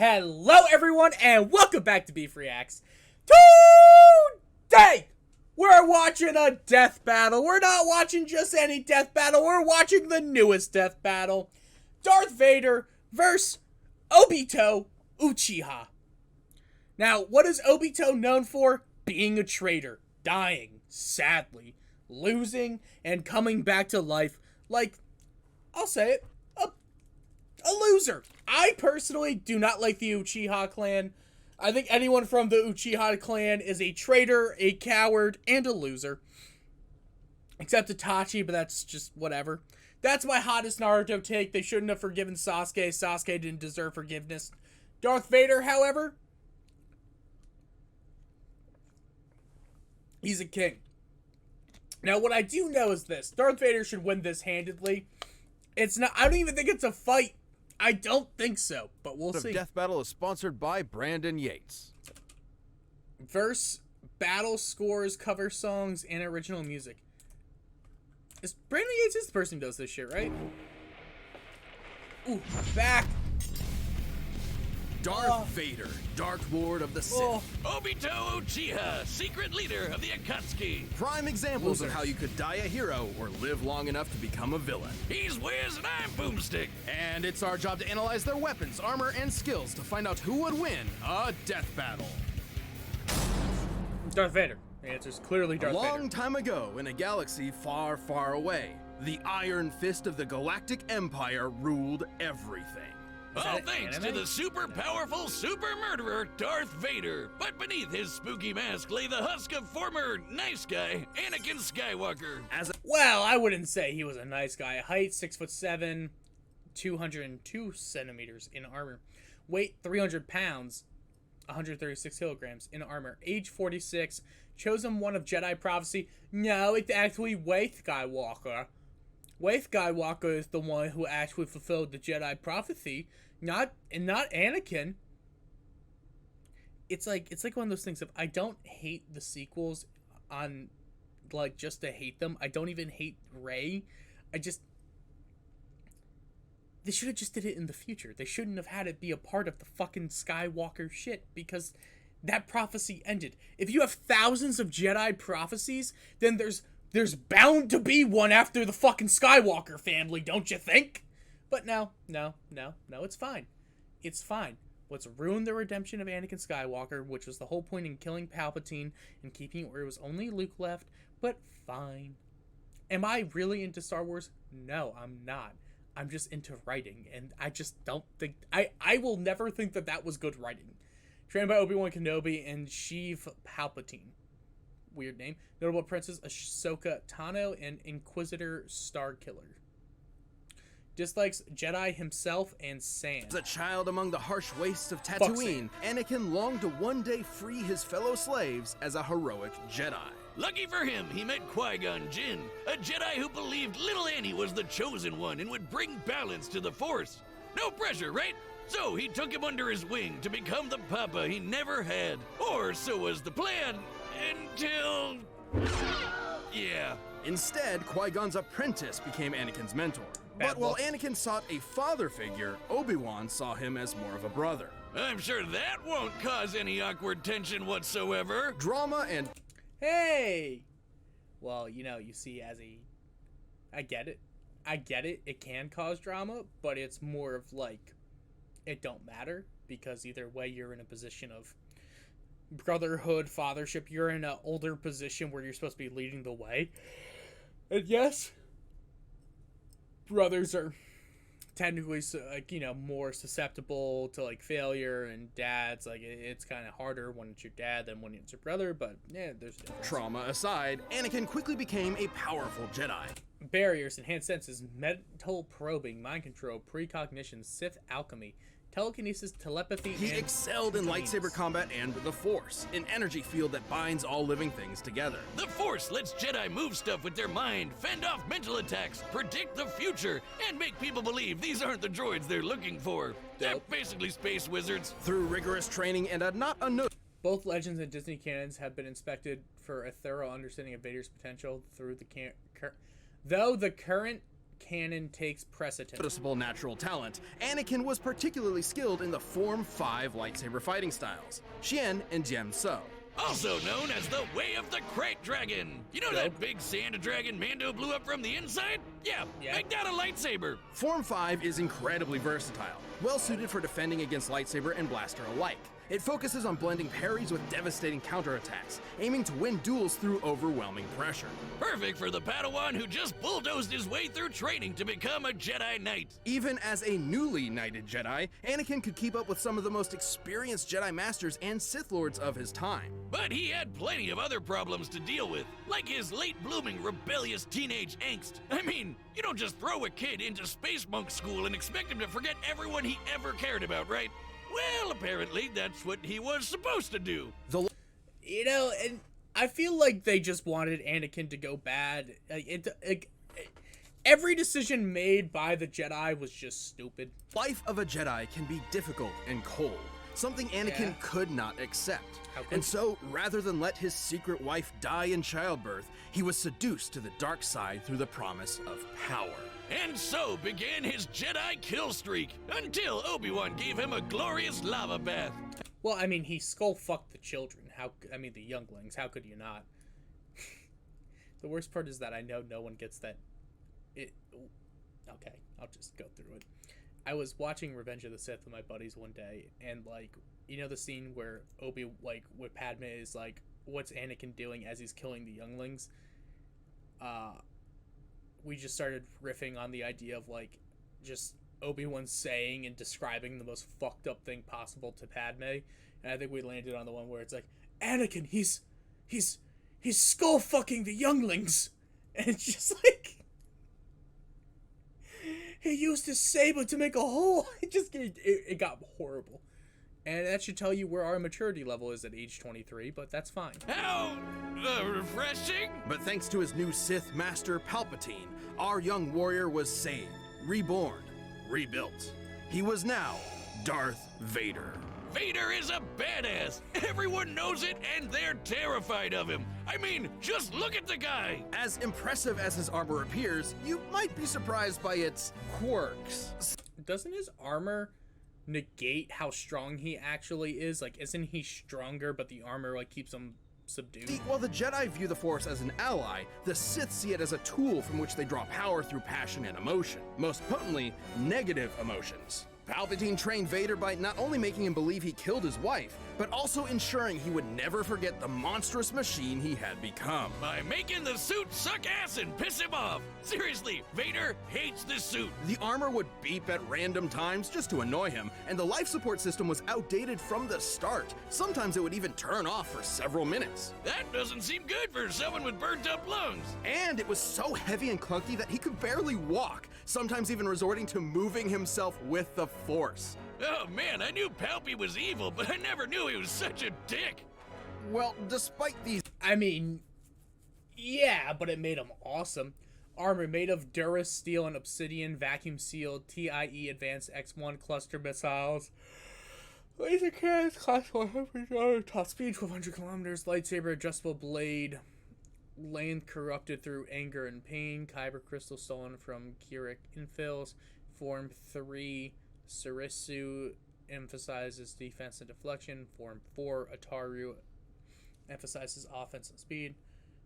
Hello everyone and welcome back to Beef Reacts. Today we're watching a death battle. We're not watching just any death battle, we're watching the newest death battle. Darth Vader versus Obito Uchiha. Now, what is Obito known for? Being a traitor, dying, sadly, losing, and coming back to life like, I'll say it, a loser. I personally do not like the Uchiha clan. I think anyone from the Uchiha clan is a traitor, a coward, and a loser. Except Itachi, but that's just whatever. That's my hottest Naruto take. They shouldn't have forgiven Sasuke. Sasuke didn't deserve forgiveness. Darth Vader, however, he's a king. Now, what I do know is this. Darth Vader should win this handedly. It's not, I don't even think it's a fight. I don't think so, but we'll see. The death battle is sponsored by Brandon Yates. Verse, battle scores, cover songs, and original music. Is Brandon Yates is the person who does this shit, right? Ooh, back. Darth Vader, Dark Lord of the Sith. Obito Uchiha, secret leader of the Akatsuki. Prime examples of how you could die a hero or live long enough to become a villain. He's Wiz and I'm Boomstick. And it's our job to analyze their weapons, armor, and skills to find out who would win a death battle. Darth Vader. The answer is clearly Darth Vader. A long time ago, in a galaxy far, far away, the Iron Fist of the Galactic Empire ruled everything. All thanks to the super powerful super murderer, Darth Vader. But beneath his spooky mask lay the husk of former nice guy, Anakin Skywalker. Well, I wouldn't say he was a nice guy. Height, 6'7", 202 centimeters in armor. Weight, 300 pounds, 136 kilograms in armor. Age, 46. Chosen one of Jedi prophecy. No, it's actually Waith Skywalker. Waith Skywalker is the one who actually fulfilled the Jedi prophecy, not Anakin. It's like one of those things of I don't hate the sequels on like just to hate them. I don't even hate Rey. They should have just did it in the future. They shouldn't have had it be a part of the fucking Skywalker shit because that prophecy ended. If you have thousands of Jedi prophecies, then there's bound to be one after the fucking Skywalker family, don't you think? But no, it's fine. It's fine. Let's ruin the redemption of Anakin Skywalker, which was the whole point in killing Palpatine and keeping it where it was only Luke left, but fine. Am I really into Star Wars? No, I'm not. I'm just into writing, and I just don't think... I will never think that was good writing. Trained by Obi-Wan Kenobi and Sheev Palpatine. Weird name. Notable Princess Ahsoka Tano and Inquisitor Starkiller. Dislikes Jedi himself and sand. As a child among the harsh wastes of Tatooine, Anakin longed to one day free his fellow slaves as a heroic Jedi. Lucky for him, he met Qui-Gon Jinn, a Jedi who believed little Annie was the chosen one and would bring balance to the Force. No pressure, right? So he took him under his wing to become the papa he never had. Or so was the plan. Until... yeah. Instead, Qui-Gon's apprentice became Anakin's mentor. But while Anakin sought a father figure, Obi-Wan saw him as more of a brother. I'm sure that won't cause any awkward tension whatsoever. Drama and... Hey! Well, you see, I get it. It can cause drama, but it's more of like, it don't matter, because either way you're in a position of brotherhood, fathership. You're in an older position where you're supposed to be leading the way. And yes, brothers are technically, more susceptible to, failure, and dads, it's kind of harder when it's your dad than when it's your brother, but, yeah, there's a difference. Trauma aside, Anakin quickly became a powerful Jedi. Barriers, enhanced senses, mental probing, mind control, precognition, Sith alchemy, telekinesis, telepathy, He excelled in lightsaber combat and the Force, an energy field that binds all living things together. The Force lets Jedi move stuff with their mind, fend off mental attacks, predict the future, and make people believe these aren't the droids they're looking for. They're basically space wizards. Through rigorous training and both Legends and Disney canons have been inspected for a thorough understanding of Vader's potential through the current canon takes precedent. Noticeable natural talent, Anakin was particularly skilled in the Form 5 lightsaber fighting styles, Xian and Jian So. Also known as the Way of the Crate Dragon. You know that big sand dragon Mando blew up from the inside? Yeah, make that a lightsaber. Form 5 is incredibly versatile, well suited for defending against lightsaber and blaster alike. It focuses on blending parries with devastating counterattacks, aiming to win duels through overwhelming pressure. Perfect for the Padawan who just bulldozed his way through training to become a Jedi Knight. Even as a newly knighted Jedi, Anakin could keep up with some of the most experienced Jedi Masters and Sith Lords of his time. But he had plenty of other problems to deal with, like his late-blooming rebellious teenage angst. I mean, you don't just throw a kid into space monk school and expect him to forget everyone he ever cared about, right? Well, apparently that's what he was supposed to do. You know, and I feel like they just wanted Anakin to go bad. Every decision made by the Jedi was just stupid. Life of a Jedi can be difficult and cold, something Anakin could not accept. And so, rather than let his secret wife die in childbirth, he was seduced to the dark side through the promise of power. And so began his Jedi kill streak, until Obi-Wan gave him a glorious lava bath. Well, I mean, he skull-fucked the children. The younglings. How could you not? The worst part is that I know no one gets that. Okay, I'll just go through it. I was watching Revenge of the Sith with my buddies one day, and, like, you know the scene where where Padme is like, what's Anakin doing as he's killing the younglings? We just started riffing on the idea of, like, just Obi-Wan saying and describing the most fucked up thing possible to Padme. And I think we landed on the one where it's like, Anakin, he's skull fucking the younglings. And it's just like, he used his saber to make a hole. It got horrible. And that should tell you where our maturity level is at age 23, but that's fine. How refreshing. But thanks to his new Sith Master Palpatine, our young warrior was saved, reborn, rebuilt. He was now Darth Vader. Vader is a badass. Everyone knows it, and they're terrified of him. I mean, just look at the guy. As impressive as his armor appears, you might be surprised by its quirks. Doesn't his armor negate how strong he actually is? Like, isn't he stronger, but the armor, like, keeps him subdued? While the Jedi view the Force as an ally, the Sith see it as a tool from which they draw power through passion and emotion. Most potently, negative emotions. Palpatine trained Vader by not only making him believe he killed his wife, but also ensuring he would never forget the monstrous machine he had become. By making the suit suck ass and piss him off. Seriously, Vader hates this suit. The armor would beep at random times just to annoy him, and the life support system was outdated from the start. Sometimes it would even turn off for several minutes. That doesn't seem good for someone with burnt up lungs. And it was so heavy and clunky that he could barely walk, sometimes even resorting to moving himself with the Force. Oh man, I knew Palpy was evil, but I never knew he was such a dick. Well, despite these... I mean, yeah, but it made him awesome. Armor made of Durasteel and Obsidian, vacuum-sealed, TIE Advanced X-1 cluster missiles. Laser cannons, class 100, top speed 1,200 kilometers, lightsaber, adjustable blade, length corrupted through anger and pain, kyber crystal stolen from Kirik infills, Form 3, Sarisu emphasizes defense and deflection, Form 4, Ataru emphasizes offense and speed,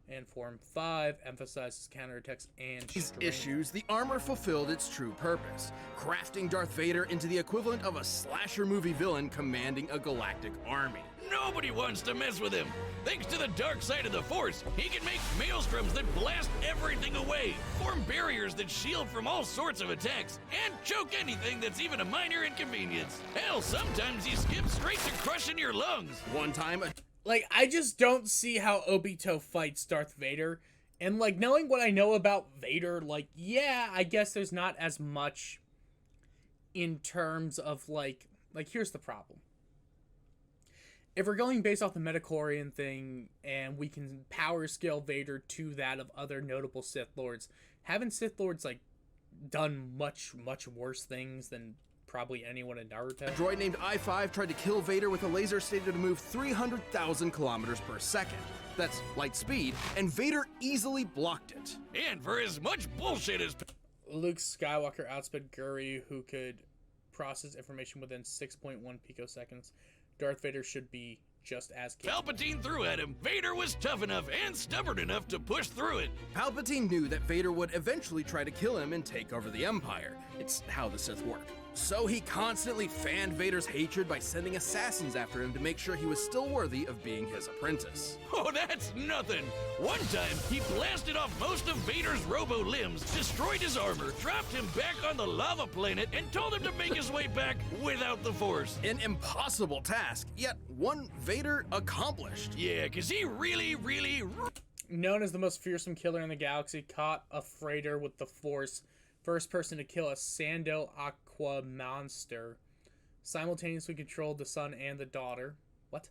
and Form 5 emphasizes counterattacks and these strength. issues, the armor fulfilled its true purpose, crafting Darth Vader into the equivalent of a slasher movie villain commanding a galactic army. Nobody wants to mess with him. Thanks to the dark side of the Force, he can make maelstroms that blast everything away, form barriers that shield from all sorts of attacks, and choke anything that's even a minor inconvenience. Hell, sometimes he skips straight to crushing your lungs. One time, Like, I just don't see how Obito fights Darth Vader. And, like, knowing what I know about Vader, like, yeah, I guess there's not as much in terms of, like, here's the problem. If we're going based off the midichlorian thing, and we can power scale Vader to that of other notable Sith Lords, haven't Sith Lords, like, done much, much worse things than probably anyone in Naruto? a droid named I-5 tried to kill Vader with a laser stated to move 300,000 kilometers per second. That's light speed, and Vader easily blocked it. And for as much bullshit as... Luke Skywalker outsped Guri, who could process information within 6.1 picoseconds. Darth Vader should be just as capable. Palpatine threw at him. Vader was tough enough and stubborn enough to push through it. Palpatine knew that Vader would eventually try to kill him and take over the Empire. It's how the Sith work. So he constantly fanned Vader's hatred by sending assassins after him to make sure he was still worthy of being his apprentice. Oh, that's nothing. One time, he blasted off most of Vader's robo-limbs, destroyed his armor, dropped him back on the lava planet, and told him to make his way back without the Force. An impossible task, yet one Vader accomplished. Yeah, 'cause he really Known as the most fearsome killer in the galaxy, caught a freighter with the Force. First person to kill a Sando Aqua monster. Simultaneously controlled the son and the daughter. What?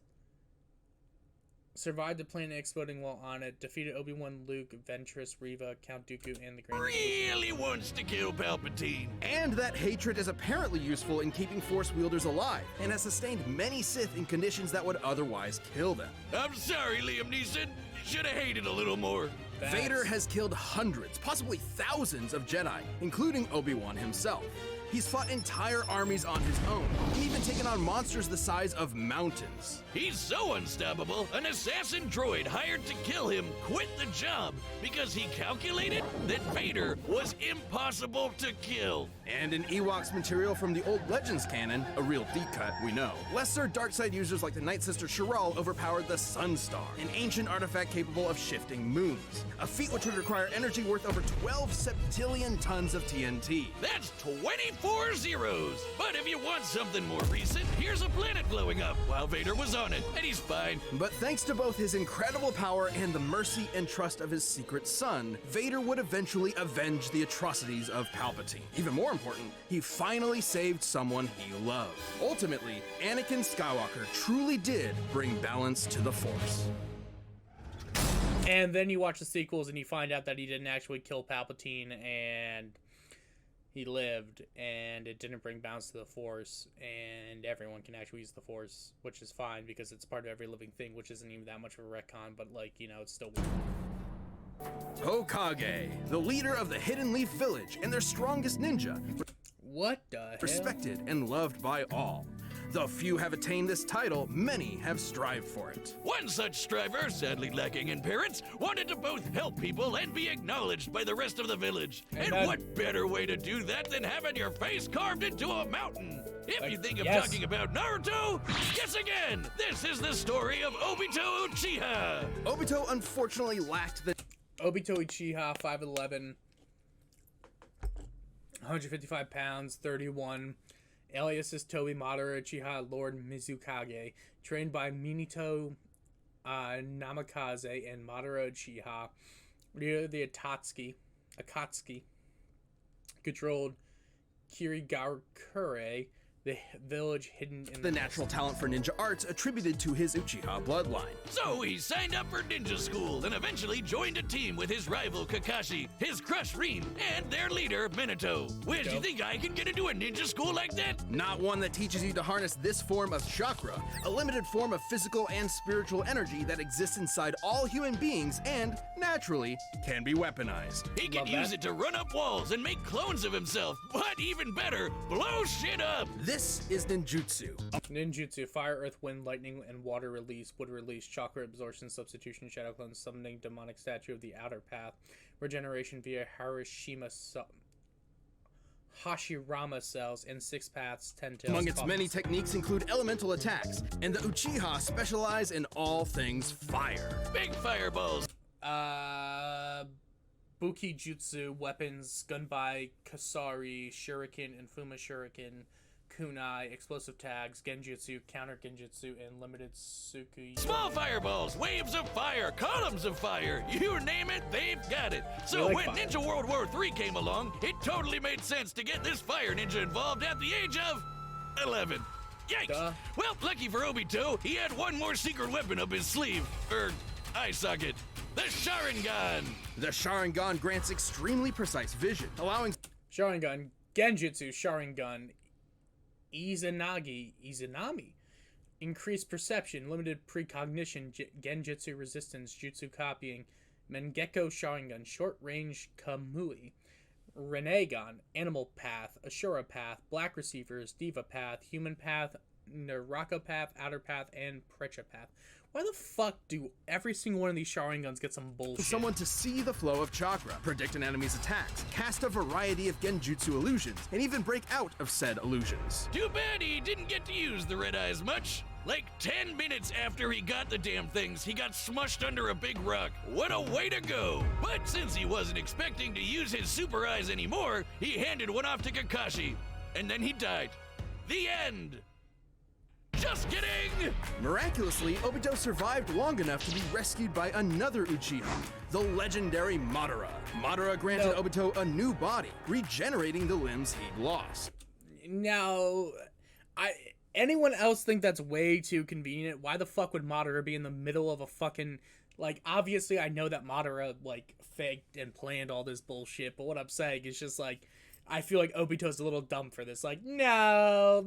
Survived the planet exploding while on it. Defeated Obi-Wan, Luke, Ventress, Reva, Count Dooku, and the Grand really wants to kill Palpatine. And that hatred is apparently useful in keeping Force wielders alive, and has sustained many Sith in conditions that would otherwise kill them. I'm sorry, Liam Neeson. Should have hated a little more. Vader has killed hundreds, possibly thousands of Jedi, including Obi-Wan himself. He's fought entire armies on his own, and even taken on monsters the size of mountains. He's so unstoppable, an assassin droid hired to kill him quit the job because he calculated that Vader was impossible to kill. And in Ewoks material from the old Legends canon, a real deep cut, we know, lesser dark side users like the Night Sister Shiral overpowered the Sunstar, an ancient artifact capable of shifting moons, a feat which would require energy worth over 12 septillion tons of TNT. That's 24 zeros. But if you want something more recent, here's a planet blowing up while Vader was on it, and he's fine. But thanks to both his incredible power and the mercy and trust of his secret son, Vader would eventually avenge the atrocities of Palpatine. Even more important, he finally saved someone he loved. Ultimately, Anakin Skywalker truly did bring balance to the Force. And then you watch the sequels and you find out that he didn't actually kill Palpatine and he lived, and it didn't bring balance to the Force, and everyone can actually use the Force, which is fine because it's part of every living thing, which isn't even that much of a retcon, but like, you know, it's still weird. Hokage, the leader of the Hidden Leaf Village and their strongest ninja, What the hell? respected and loved by all. Though few have attained this title, many have strived for it. One such striver, sadly lacking in parents, wanted to both help people and be acknowledged by the rest of the village. And then- what better way to do that than having your face carved into a mountain? If you think of yes. talking about Naruto, guess again! This is the story of Obito Uchiha! Obito unfortunately lacked the Obito Uchiha, 5'11", 155 pounds, 31. Alias is Tobi Madara Uchiha, Lord Mizukage. Trained by Minato Namikaze and Madara Uchiha. Leader of the Akatsuki. Controlled Kirigakure, the village hidden in the natural talent for ninja arts attributed to his Uchiha bloodline. So he signed up for ninja school and eventually joined a team with his rival Kakashi, his crush Rin, and their leader Minato. Where do you think I can get into a ninja school like that? Not one that teaches you to harness this form of chakra, a limited form of physical and spiritual energy that exists inside all human beings and, naturally, can be weaponized. He can use it to run up walls and make clones of himself, but even better, blow shit up! This is ninjutsu. Ninjutsu, fire, earth, wind, lightning, and water release, wood release, chakra absorption, substitution, shadow clone, summoning, demonic statue of the outer path, regeneration via Hashirama cells, and 6 paths, 10 tails. Among its many techniques include elemental attacks, and the Uchiha specialize in all things fire. Big fireballs! Buki Jutsu, weapons, Gunbai, Kasari, Shuriken, and Fuma Shuriken, Kunai, explosive tags, Genjutsu, counter Genjutsu, and limited Tsukui. Small fireballs, waves of fire, columns of fire, you name it, they've got it. So like when fire. Ninja World War III came along, it totally made sense to get this fire ninja involved at the age of 11. Yikes! Duh. Well, lucky for Obito, he had one more secret weapon up his sleeve, eye socket. The Sharingan! The Sharingan grants extremely precise vision, allowing Sharingan, Genjutsu, Sharingan, Izanami, increased perception, limited precognition, Genjutsu resistance, Jutsu copying, Mangekyo Sharingan, short range Kamui, Renegon, Animal Path, Ashura Path, Black Receivers, Diva Path, Human Path, Naraka Path, Outer Path, and Precha Path. Why the fuck do every single one of these Sharingans get some bullshit? Someone to see the flow of chakra, predict an enemy's attacks, cast a variety of genjutsu illusions, and even break out of said illusions. Too bad he didn't get to use the red eyes much. Like 10 minutes after he got the damn things, he got smushed under a big rock. What a way to go! But since he wasn't expecting to use his super eyes anymore, he handed one off to Kakashi. And then he died. The end! Just kidding! Miraculously, Obito survived long enough to be rescued by another Uchiha, the legendary Madara. Madara granted Obito a new body, regenerating the limbs he'd lost. Now, anyone else think that's way too convenient? Why the fuck would Madara be in the middle of a fucking... Like, obviously I know that Madara, like, faked and planned all this bullshit, but what I'm saying is just, like, I feel like Obito's a little dumb for this. Like, no,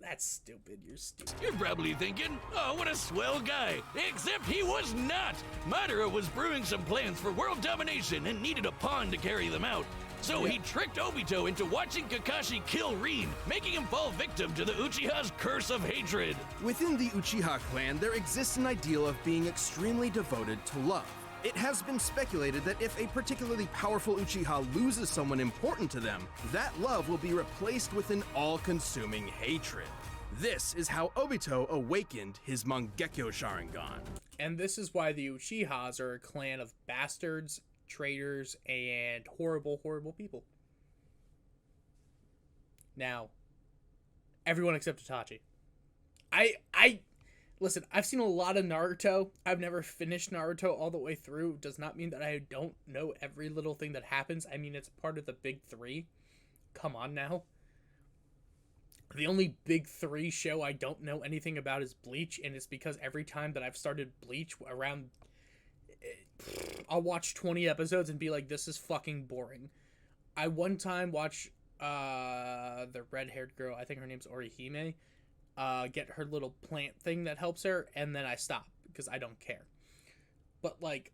that's stupid. You're stupid. You're probably thinking, oh, what a swell guy. Except he was not. Madara was brewing some plans for world domination and needed a pawn to carry them out. So he tricked Obito into watching Kakashi kill Rin, making him fall victim to the Uchiha's curse of hatred. Within the Uchiha clan, there exists an ideal of being extremely devoted to love. It has been speculated that if a particularly powerful Uchiha loses someone important to them, that love will be replaced with an all-consuming hatred. This is how Obito awakened his Mangekyo Sharingan. And this is why the Uchihas are a clan of bastards, traitors, and horrible, horrible people. Now, everyone except Itachi. Listen, I've seen a lot of Naruto. I've never finished Naruto all the way through. Does not mean that I don't know every little thing that happens. I mean, it's part of the big three. Come on now. The only big three show I don't know anything about is Bleach, and it's because every time that I've started Bleach around... I'll watch 20 episodes and be like, this is fucking boring. I one time watched the red-haired girl, I think her name's Orihime, get her little plant thing that helps her, and then I stop because I don't care. But like,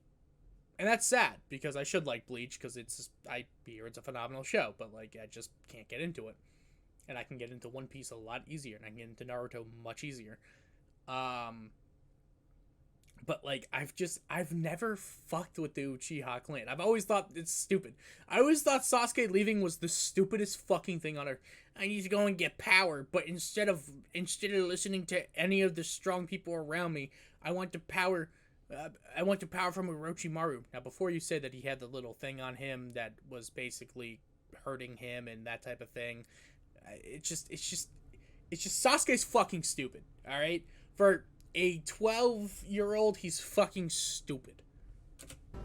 and that's sad because I should like Bleach because it's a phenomenal show, but like I just can't get into it, and I can get into One Piece a lot easier, and I can get into Naruto much easier. But like I've never fucked with the Uchiha clan. I've always thought it's stupid. I always thought Sasuke leaving was the stupidest fucking thing on earth. I need to go and get power, but instead of listening to any of the strong people around me, I want the power. I want the power from Orochimaru. Now, before you say that he had the little thing on him that was basically hurting him and that type of thing, it's just Sasuke's fucking stupid. All right, for a 12-year-old, he's fucking stupid.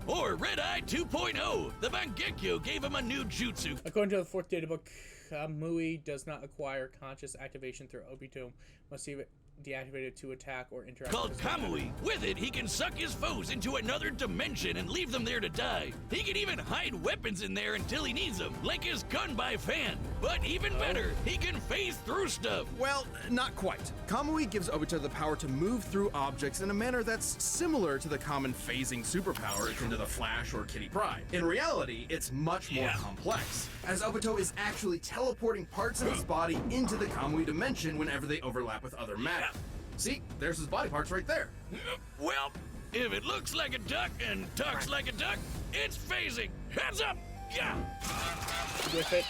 Or Red Eye 2.0, the Mangekyo gave him a new jutsu. According to the 4th data book, Kamui does not acquire conscious activation through Obito. Must see it deactivated to attack or interact. Called Kamui. With it, he can suck his foes into another dimension and leave them there to die. He can even hide weapons in there until he needs them, like his gun by fan. But even better, he can phase through stuff. Well, not quite. Kamui gives Obito the power to move through objects in a manner that's similar to the common phasing superpower akin to the Flash or Kitty Pryde. In reality, it's much more complex, as Obito is actually teleporting parts of his body into the Kamui dimension whenever they overlap with other matter. See, there's his body parts right there. Well, if it looks like a duck and talks like a duck, it's phasing. Heads up! Yeah! With it.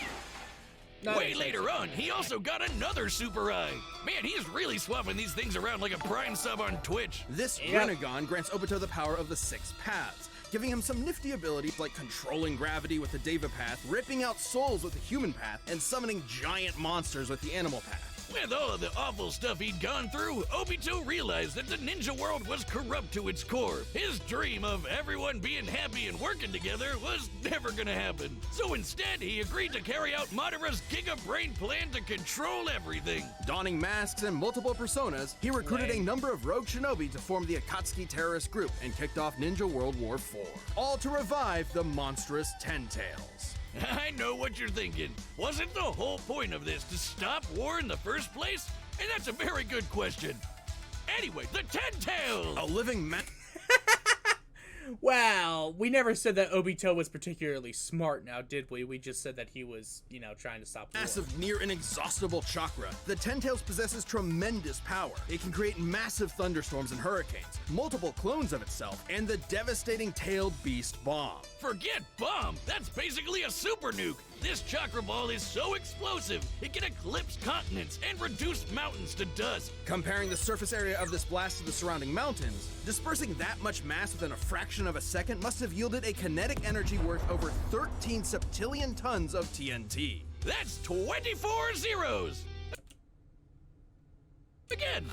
Way later on, he also got another super eye. Man, he's really swapping these things around like a Prime sub on Twitch. This Rinnegan grants Obito the power of the 6 paths, giving him some nifty abilities like controlling gravity with the Deva path, ripping out souls with the human path, and summoning giant monsters with the animal path. With all of the awful stuff he'd gone through, Obito realized that the ninja world was corrupt to its core. His dream of everyone being happy and working together was never gonna happen. So instead, he agreed to carry out Madara's Giga Brain plan to control everything. Donning masks and multiple personas, he recruited a number of rogue shinobi to form the Akatsuki terrorist group and kicked off Ninja World War IV, all to revive the monstrous Ten Tails. I know what you're thinking. Wasn't the whole point of this to stop war in the first place? And that's a very good question. Anyway, the Ten Tails! A living Well, we never said that Obito was particularly smart now, did we? We just said that he was, you know, trying to stop the war. Massive, near inexhaustible chakra, the Ten Tails possesses tremendous power. It can create massive thunderstorms and hurricanes, multiple clones of itself, and the devastating tailed beast bomb. Forget bomb! That's basically a super nuke! This chakra ball is so explosive, it can eclipse continents and reduce mountains to dust. Comparing the surface area of this blast to the surrounding mountains, dispersing that much mass within a fraction of a second must have yielded a kinetic energy worth over 13 septillion tons of TNT. That's 24 zeros! Again!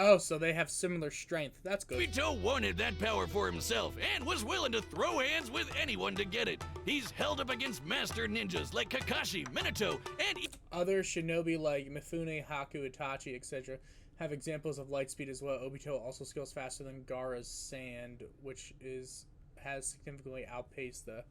Oh, so they have similar strength. That's good. Obito wanted that power for himself and was willing to throw hands with anyone to get it. He's held up against master ninjas like Kakashi, Minato, and Other shinobi like Mifune, Haku, Itachi, etc. have examples of light speed as well. Obito also scales faster than Gaara's sand, which has significantly outpaced the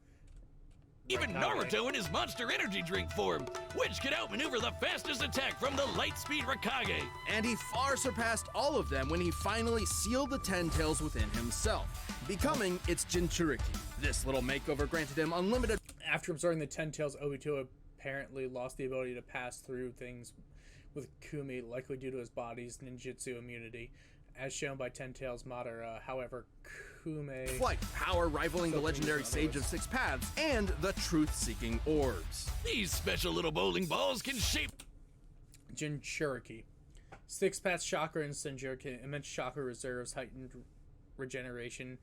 even Naruto in his monster energy drink form, which could outmaneuver the fastest attack from the light speed Raikage. And he far surpassed all of them when he finally sealed the Ten Tails within himself, becoming its Jinchuriki. This little makeover granted him unlimited. After absorbing the Ten Tails, Obito apparently lost the ability to pass through things with Kumi, likely due to his body's ninjutsu immunity, as shown by Ten Tails Madara. However, Kume... flight power rivaling the legendary Sage of Six Paths and the truth-seeking orbs. These special little bowling balls can shape Jinchuriki. Six Paths Chakra and Senjuriki, immense chakra reserves, heightened regeneration,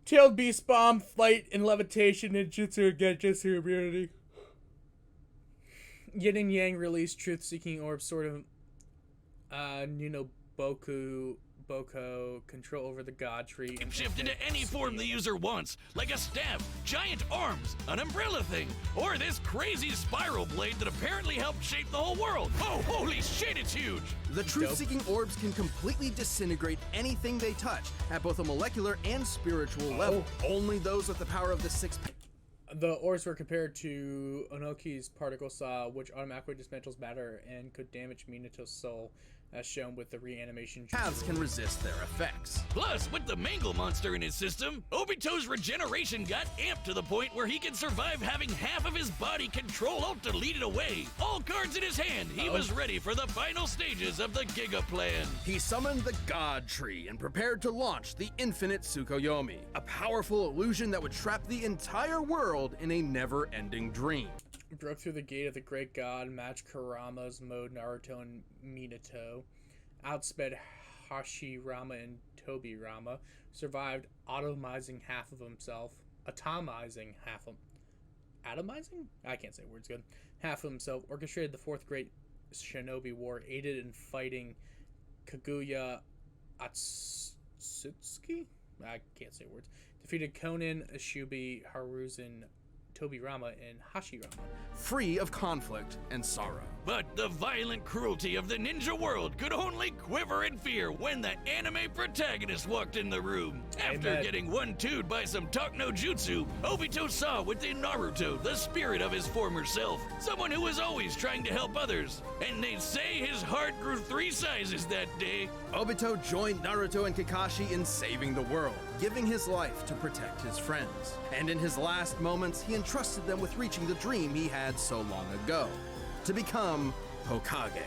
tailed beast bomb, flight and levitation, ninjutsu and genjutsu immunity. Yin and Yang release truth-seeking orbs, sort of Boko, control over the god tree. shift into any form the user wants, like a staff, giant arms, an umbrella thing, or this crazy spiral blade that apparently helped shape the whole world. Oh, holy shit, it's huge! The truth-seeking orbs can completely disintegrate anything they touch at both a molecular and spiritual level. Only those with the power of the six. The orbs were compared to Onoki's particle saw, which automatically dismantles matter and could damage Minato's soul, as shown with the reanimation. Paths can resist their effects. Plus, with the Mangle monster in his system, Obito's regeneration got amped to the point where he can survive having half of his body control-alt-deleted away. All cards in his hand, he was ready for the final stages of the Giga Plan. He summoned the God Tree and prepared to launch the Infinite Tsukuyomi, a powerful illusion that would trap the entire world in a never-ending dream. Broke through the gate of the Great God, matched Kurama's mode Naruto and Minato, outsped Hashirama and Tobirama, survived atomizing half of himself, atomizing? I can't say words good. Half of himself, orchestrated the Fourth Great Shinobi War, aided in fighting Kaguya Atsutsuki? I can't say words. Defeated Konin, Ashubi, Haruzan, Tobirama, and Hashirama. Free of conflict and sorrow. But the violent cruelty of the ninja world could only quiver in fear when the anime protagonist walked in the room. After getting one-two'd by some talk no jutsu, Obito saw within Naruto the spirit of his former self, someone who was always trying to help others. And they say his heart grew 3 sizes that day. Obito joined Naruto and Kakashi in saving the world, giving his life to protect his friends. And in his last moments, he entrusted them with reaching the dream he had so long ago, to become Hokage,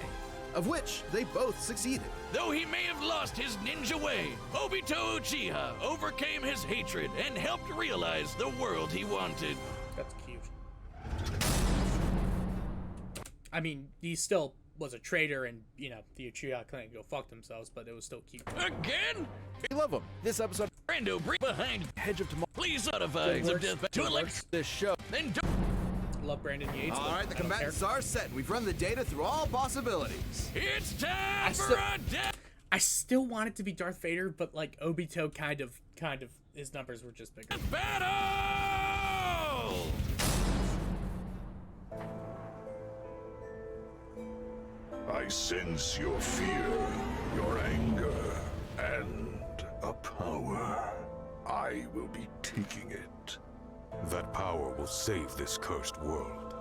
of which they both succeeded. Though he may have lost his ninja way, Obito Uchiha overcame his hatred and helped realize the world he wanted. That's cute. I mean, he still was a traitor, and, you know, the Uchiha clan go fuck themselves, but it was still cute. Again? We love him. This episode Brando, bring behind Hedge of Tomorrow. Please notify Good of works. death to Good elect. works. This show. Then don't. Love Brandon Yates. All right, the combatants are set. We've run the data through all possibilities. It's time for still- a death. I still want it to be Darth Vader, but like Obito kind of his numbers were just bigger. Battle! I sense your fear, your anger, and a power. I will be taking it. That power will save this cursed world.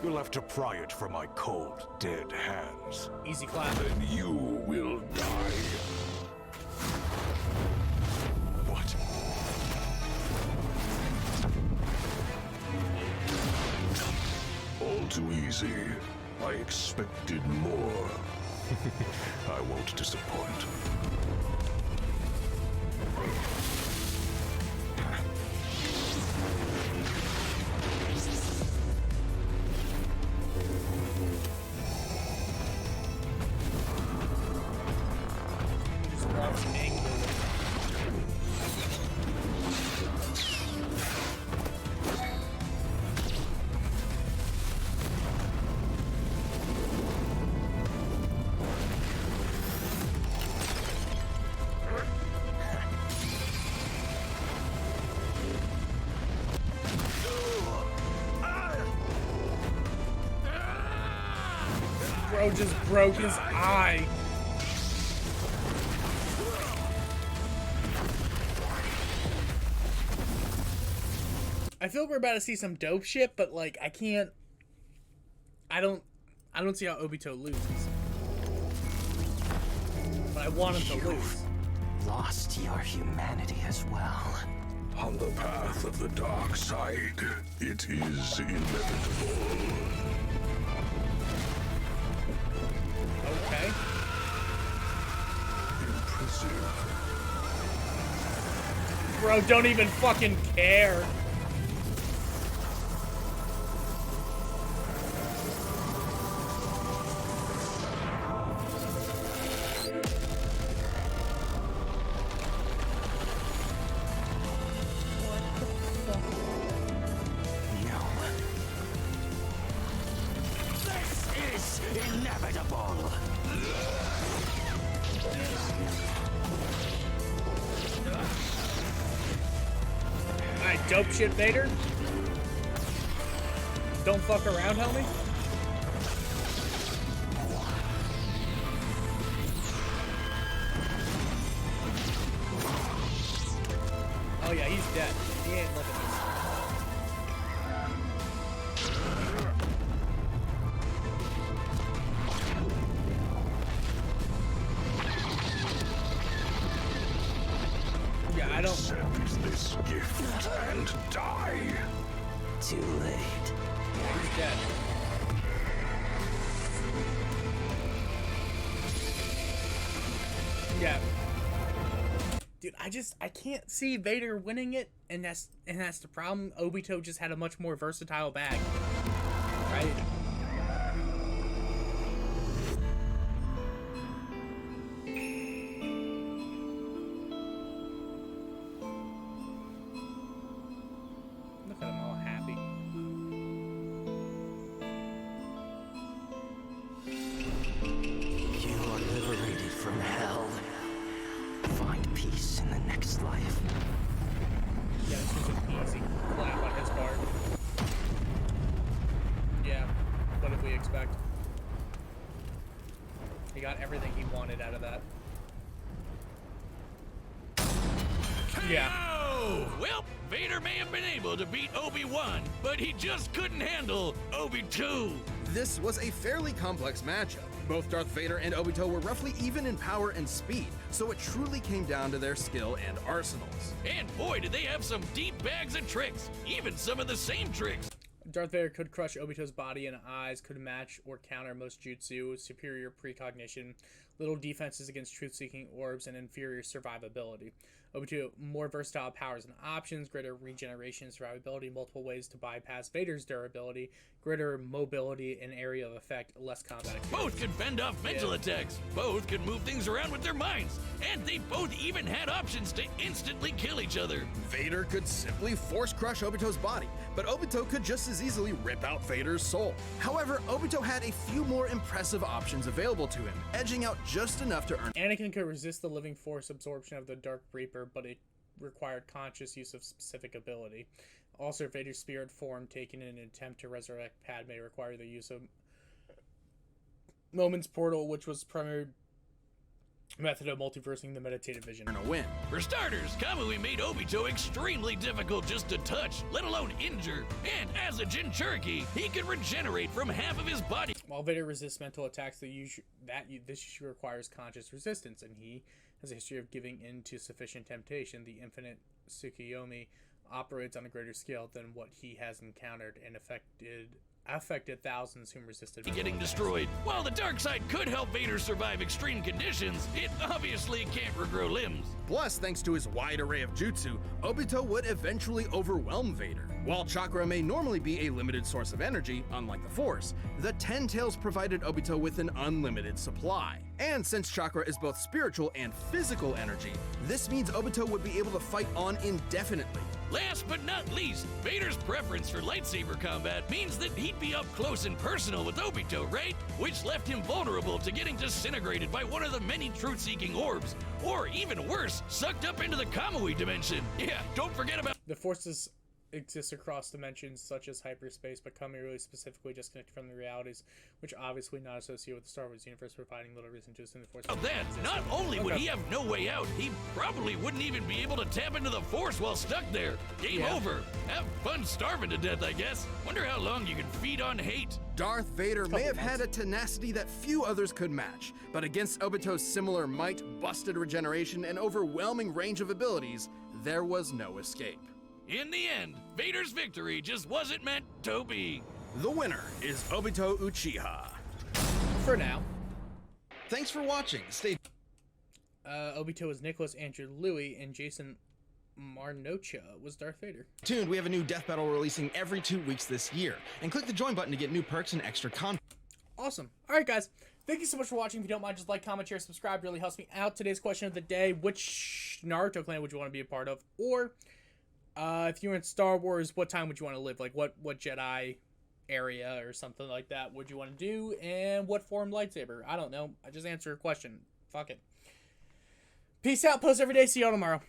You'll have to pry it from my cold, dead hands. Easy clap. Then you will die. What? too easy. I expected more. I won't disappoint. Just loves anger. Bro just broke his eye. I feel we're about to see some dope shit, but like I can't. I don't see how Obito loses. But I want him to lose. Lost your humanity as well. On the path of the dark side, it is inevitable. Okay. Impressive. Bro, don't even fucking care. No. This is inevitable. Alright, dope shit, Vader. Don't fuck around, homie. Oh yeah, he's dead. He ain't living this. Yeah, I don't. Accept this gift and die. Too late. He's dead. Yeah. Dude, I can't see Vader winning it, and that's the problem. Obito just had a much more versatile bag. Right? Look at him all happy. You are liberated from hell. Find peace in the next life. Yeah, this was an easy clap on his part. Yeah, what did we expect? He got everything he wanted out of that. Yeah. Oh, well, Vader may have been able to beat Obi-Wan, but he just couldn't handle Obi-2. This was a fairly complex matchup. Both Darth Vader and Obito were roughly even in power and speed, so it truly came down to their skill and arsenals. And boy, did they have some deep bags of tricks, even some of the same tricks. Darth Vader could crush Obito's body and eyes, could match or counter most jutsu, superior precognition, little defenses against truth-seeking orbs, and inferior survivability. Obito, more versatile powers and options, greater regeneration and survivability, multiple ways to bypass Vader's durability, greater mobility and area of effect, less combat experience. Both could fend off mental attacks, both could move things around with their minds, and they both even had options to instantly kill each other. Vader could simply force crush Obito's body, but Obito could just as easily rip out Vader's soul. However, Obito had a few more impressive options available to him, edging out just enough to earn. Anakin could resist the living force absorption of the Dark Reaper, but it required conscious use of specific ability. Also, Vader's spirit form taken in an attempt to resurrect Padme required the use of Moment's Portal, which was primary method of multiversing the meditative vision. A win. For starters, Kamui made Obito extremely difficult just to touch, let alone injure. And as a Jinchuriki, he could regenerate from half of his body. While Vader resists mental attacks, this usually requires conscious resistance, and he has a history of giving in to sufficient temptation. The infinite Tsukuyomi operates on a greater scale than what he has encountered and affected affected thousands whom resisted. Getting destroyed. While the dark side could help Vader survive extreme conditions, it obviously can't regrow limbs. Plus, thanks to his wide array of jutsu, Obito would eventually overwhelm Vader. While chakra may normally be a limited source of energy, unlike the Force, the Ten Tails provided Obito with an unlimited supply. And since chakra is both spiritual and physical energy, this means Obito would be able to fight on indefinitely. Last but not least, Vader's preference for lightsaber combat means that he'd be up close and personal with Obito, right? Which left him vulnerable to getting disintegrated by one of the many truth-seeking orbs, or even worse, sucked up into the Kamui dimension. Yeah, don't forget about— The forces exist across dimensions such as hyperspace, but Kami really specifically disconnected from the realities, which obviously not associated with the Star Wars universe, providing little reason to assume the Force. Of that, not only would he have no way out, he probably wouldn't even be able to tap into the Force while stuck there. Game over. Have fun starving to death, I guess. Wonder how long you can feed on hate. Darth Vader may have had a tenacity that few others could match, but against Obito's similar might, busted regeneration, and overwhelming range of abilities, there was no escape. In the end, Vader's victory just wasn't meant to be. The winner is Obito Uchiha. For now. Thanks for watching. Stay Obito was Nicholas Andrew Louis, and Jason Marnocha was Darth Vader. tuned. We have a new death battle releasing every 2 weeks this year. And click the join button to get new perks and extra content. Awesome. All right, guys. Thank you so much for watching. If you don't mind, just like, comment, share, subscribe. It really helps me out. Today's question of the day: which Naruto clan would you want to be a part of? Or if you were in Star Wars, what time would you want to live? Like, what Jedi area or something like that would you want to do? And what form lightsaber? I don't know. I just answer a question. Fuck it. Peace out. Post every day. See y'all tomorrow.